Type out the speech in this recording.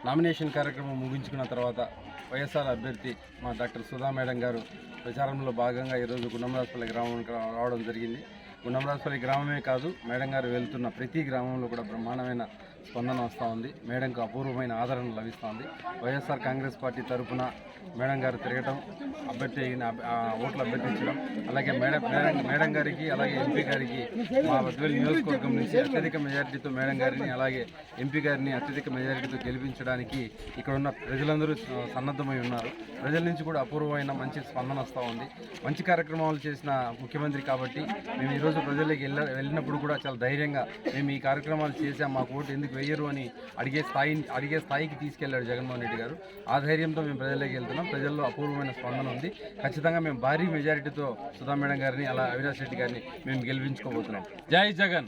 Nomination కార్యక్రమం ముగించుకున్న తర్వాత వైఎస్ఆర్ అభ్యర్థి మా డాక్టర్ సుధా మేడం గారు ప్రచారంలో భాగంగా ఈరోజు గుండంరాజపల్లి గ్రామానికి రావడం జరిగింది. గుండంరాజపల్లి గ్రామమే కాదు, మేడం గారు వెళ్తున్న ప్రతి గ్రామంలో కూడా బ్రహ్మాండమైన స్పందన వస్తూ ఉంది. మేడంకు అపూర్వమైన ఆదరణ లభిస్తూ ఉంది. వైఎస్ఆర్ కాంగ్రెస్ పార్టీ తరఫున మేడం గారు తిరగటం, ఓట్లు అభ్యర్థించడం, అలాగే మేడం గారికి అలాగే ఎంపీ గారికి మా బద్వేలు నియోజకవర్గం నుంచి అత్యధిక మెజారిటీతో మేడం గారిని అలాగే ఎంపీ గారిని అత్యధిక మెజారిటీతో గెలిపించడానికి ఇక్కడ ఉన్న ప్రజలందరూ సన్నద్ధమై ఉన్నారు. ప్రజల నుంచి కూడా అపూర్వమైన మంచి స్పందన వస్తూ ఉంది. మంచి కార్యక్రమాలు చేసిన ముఖ్యమంత్రి కాబట్టి మేము ఈరోజు ప్రజలకి వెళ్ళినప్పుడు కూడా చాలా ధైర్యంగా మేము ఈ కార్యక్రమాలు చేసాం, మాకు ఓటు ఎందుకు వేయరు అని అడిగే స్థాయికి తీసుకెళ్లాడు జగన్మోహన్ రెడ్డి గారు. ఆ ధైర్యంతో మేము ప్రజల్లోకి వెళ్తున్నాం. ప్రజల్లో అపూర్వమైన స్పందన ఉంది. ఖచ్చితంగా మేము భారీ మెజారిటీతో సుధా మేడం గారిని అలా అవినాష్ రెడ్డి గారిని మేము గెలిపించుకోబోతున్నాం. జై జగన్.